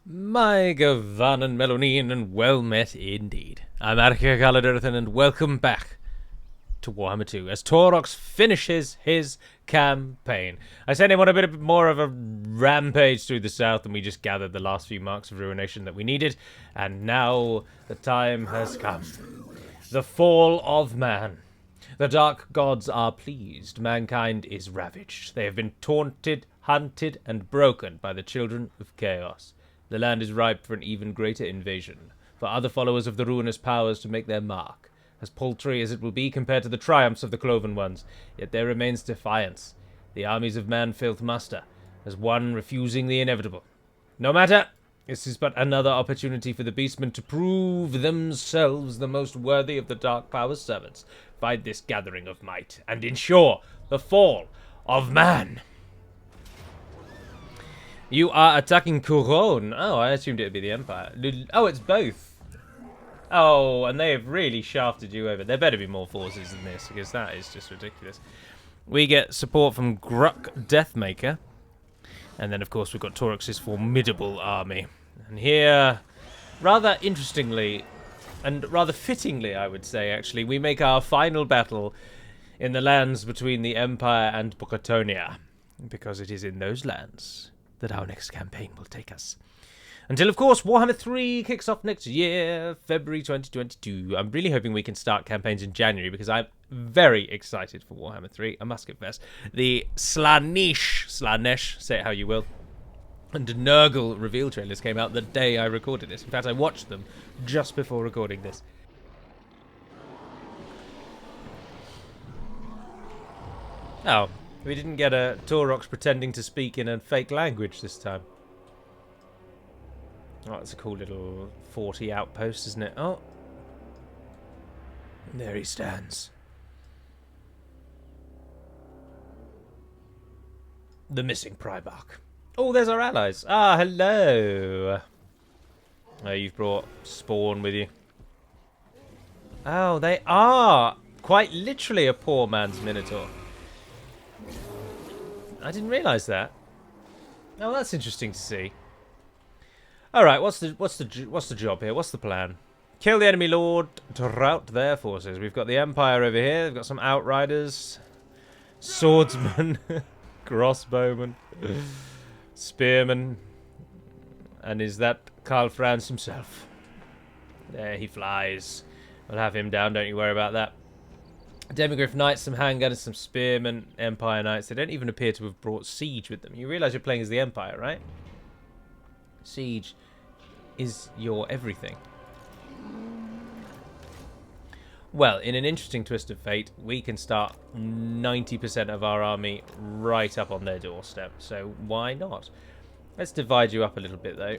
My Gavan and Melonin, and well met indeed. I'm Arca Galadirthan, and welcome back to Warhammer 2 as Taurox finishes his campaign. I sent him on a bit more of a rampage through the south, and we just gathered the last few marks of ruination that we needed, and now the time has come. The fall of man. The dark gods are pleased. Mankind is ravaged. They have been taunted, hunted, and broken by the children of chaos. The land is ripe for an even greater invasion, for other followers of the ruinous powers to make their mark. As paltry as it will be compared to the triumphs of the Cloven Ones, yet there remains defiance. The armies of man filth muster, as one refusing the inevitable. No matter, this is but another opportunity for the beastmen to prove themselves the most worthy of the Dark Power's servants, by this gathering of might, and ensure the fall of man. You are attacking Couronne. Oh, I assumed it would be the Empire. Oh, it's both. Oh, and they have really shafted you over. There better be more forces than this, because that is just ridiculous. We get support from Gruck Deathmaker. And then, of course, we've got Taurox's formidable army. And here, rather interestingly, and rather fittingly, I would say, actually, we make our final battle in the lands between the Empire and Bucatonia. Because it is in those lands that our next campaign will take us. Until, of course, Warhammer 3 kicks off next year, February 2022. I'm really hoping we can start campaigns in January, because I'm very excited for Warhammer 3, I must confess. The Slanesh, say it how you will, and Nurgle reveal trailers came out the day I recorded this. In fact, I watched them just before recording this. Oh, we didn't get a Taurox pretending to speak in a fake language this time. Oh, that's a cool little 40 outpost, isn't it? Oh. There he stands. The missing Primarch. Oh, there's our allies. Ah, hello. Oh, you've brought Spawn with you. Oh, they are quite literally a poor man's Minotaur. I didn't realise that. Oh, that's interesting to see. All right, what's the job here? What's the plan? Kill the enemy lord to rout their forces. We've got the Empire over here. We've got some outriders, swordsmen, crossbowmen, spearmen, and is that Karl Franz himself? There he flies. We'll have him down. Don't you worry about that. Demigryph Knights, some handgunners, some spearmen, Empire Knights. They don't even appear to have brought Siege with them. You realise you're playing as the Empire, right? Siege is your everything. Well, in an interesting twist of fate, we can start 90% of our army right up on their doorstep. So why not? Let's divide you up a little bit, though.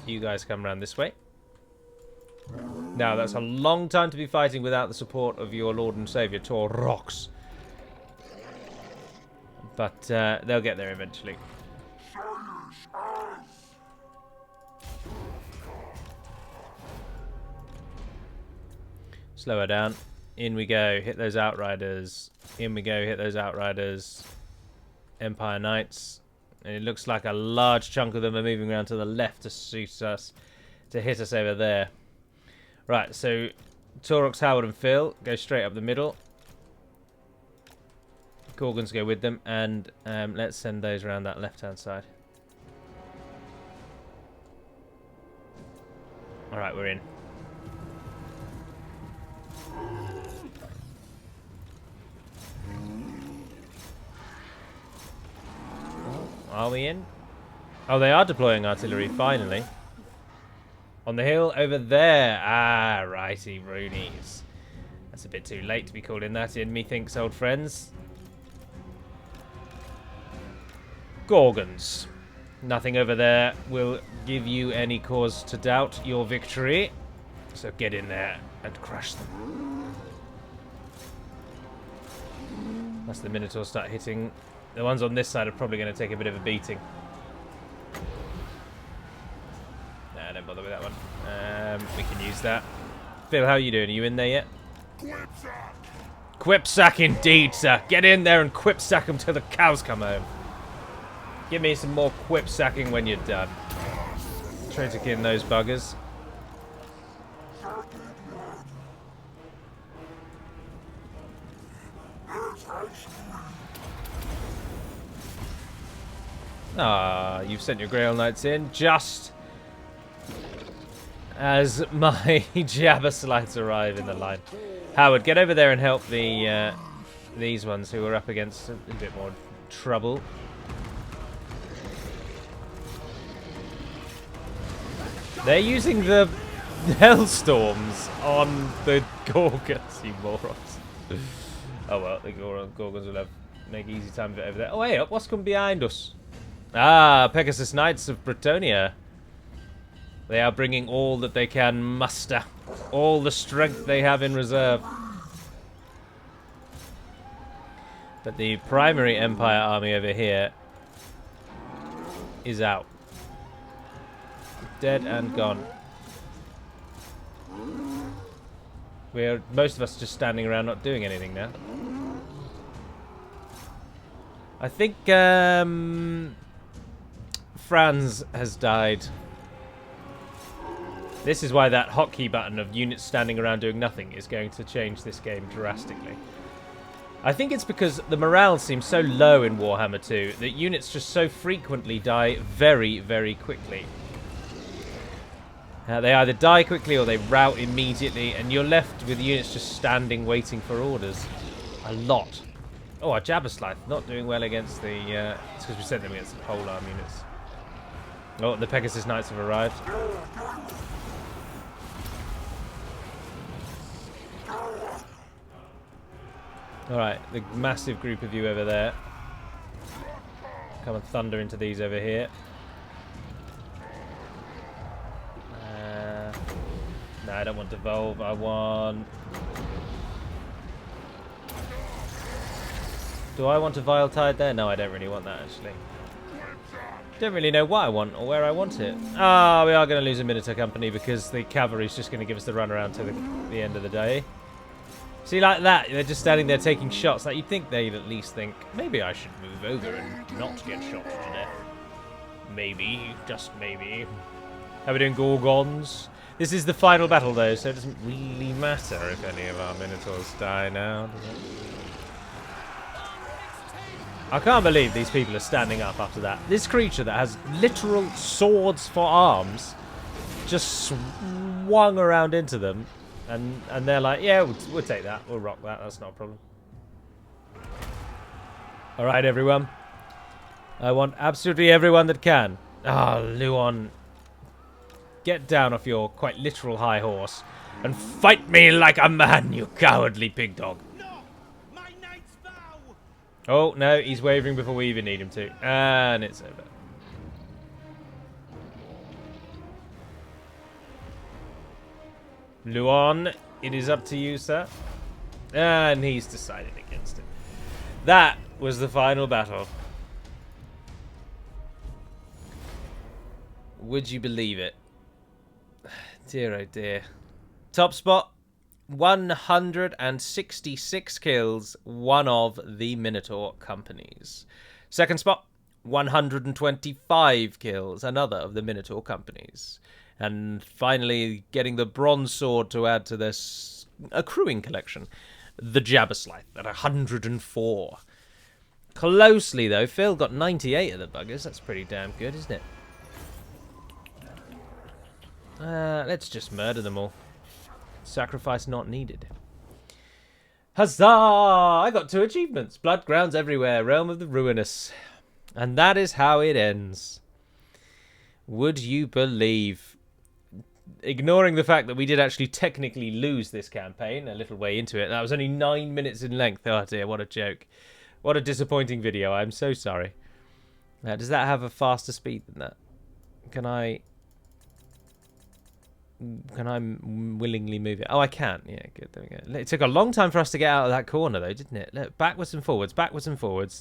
You guys come around this way. Now, that's a long time to be fighting without the support of your Lord and Saviour, Taurox. But they'll get there eventually. Slow her down. In we go. Hit those outriders. In we go. Hit those outriders. Empire Knights. And it looks like a large chunk of them are moving around to the left to suit us, to hit us over there. Right, so Taurox, Howard, and Phil go straight up the middle. Gorgons go with them, and let's send those around that left-hand side. All right, we're in. Are we in? Oh, they are deploying artillery, finally. On the hill over there. Ah, righty, Roonies. That's a bit too late to be calling that in, methinks, old friends. Gorgons. Nothing over there will give you any cause to doubt your victory. So get in there and crush them. As the Minotaurs start hitting, the ones on this side are probably going to take a bit of a beating. Nah, don't bother with that one. We can use that. Phil, how are you doing? Are you in there yet? Quipsack indeed, sir. Get in there and quipsack them till the cows come home. Give me some more quipsacking when you're done. Traitor kin those buggers. Ah, you've sent your Grail Knights in just as my Jabberslights arrive in the line. Howard, get over there and help the these ones who are up against a bit more trouble. They're using the Hellstorms on the Gorgons, you morons. Oh well, the Gorgons will make easy time of it over there. Oh hey, what's come behind us? Ah, Pegasus Knights of Bretonia. They are bringing all that they can muster. All the strength they have in reserve. But the primary Empire army over here is out. Dead and gone. Most of us just standing around not doing anything now. I think Franz has died. This is why that hotkey button of units standing around doing nothing is going to change this game drastically. I think it's because the morale seems so low in Warhammer 2 that units just so frequently die very, very quickly. They either die quickly or they rout immediately, and you're left with units just standing waiting for orders. A lot. Oh, our Jabberslight not doing well against the... it's because we sent them against the polearm units. Oh, the Pegasus Knights have arrived. Alright, the massive group of you over there. Come and thunder into these over here. No, I don't want Devolve. I want... Do I want a Vile Tide there? No, I don't really want that, actually. Don't really know what I want or where I want it. Ah, we are going to lose a Minotaur company because the cavalry's just going to give us the runaround to the end of the day. See, like that, they're just standing there taking shots. Like, you'd think they'd at least think, maybe I should move over and not get shot to death. Maybe, just maybe. How are we doing, Gorgons? This is the final battle, though, so it doesn't really matter if any of our Minotaurs die now, does it? I can't believe these people are standing up after that. This creature that has literal swords for arms just swung around into them. And they're like, yeah, we'll take that. We'll rock that. That's not a problem. All right, everyone. I want absolutely everyone that can. Ah, Luon. Get down off your quite literal high horse and fight me like a man, you cowardly pig dog. No! My knight's vow! Oh, no, he's wavering before we even need him to. And it's over. Luon, it is up to you, sir. And he's decided against it. That was the final battle. Would you believe it? Dear, oh dear. Top spot, 166 kills, one of the Minotaur companies. Second spot, 125 kills, another of the Minotaur companies. And finally, getting the bronze sword to add to this accruing collection, the Jabberslight at 104. Closely, though, Phil got 98 of the buggers. That's pretty damn good, isn't it? Let's just murder them all. Sacrifice not needed. Huzzah! I got 2 achievements. Blood grounds everywhere. Realm of the Ruinous. And that is how it ends. Would you believe... Ignoring the fact that we did actually technically lose this campaign a little way into it. That was only 9 minutes in length. Oh dear, what a joke. What a disappointing video. I'm so sorry. Does that have a faster speed than that? Can I willingly move it? Oh, I can. Yeah, good. There we go. It took a long time for us to get out of that corner, though, didn't it? Look, backwards and forwards,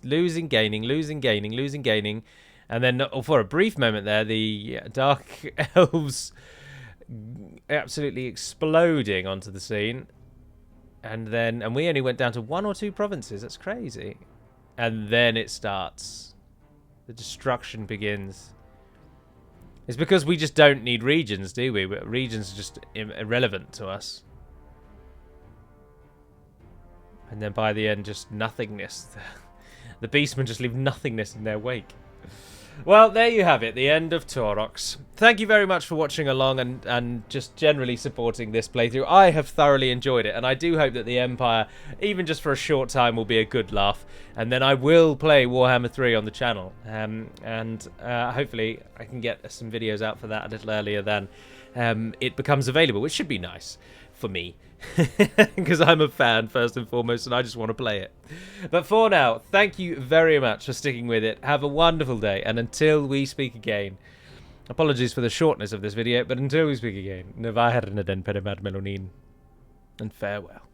losing, gaining, losing, gaining, losing, gaining. And then, for a brief moment there, the Dark Elves absolutely exploding onto the scene. And we only went down to 1 or 2 provinces. That's crazy. And then it starts. The destruction begins. It's because we just don't need regions, do we? Regions are just irrelevant to us. And then by the end, just nothingness. The beastmen just leave nothingness in their wake. Well, there you have it, the end of Taurox. Thank you very much for watching along and just generally supporting this playthrough. I have thoroughly enjoyed it, and I do hope that the Empire, even just for a short time, will be a good laugh. And then I will play Warhammer 3 on the channel. Hopefully I can get some videos out for that a little earlier than it becomes available, which should be nice for me. Because I'm a fan first and foremost, and I just want to play it. But for now, thank you very much for sticking with it. Have a wonderful day, and until we speak again, apologies for the shortness of this video, but until we speak again, Navaher den Perimad Melonin, and farewell.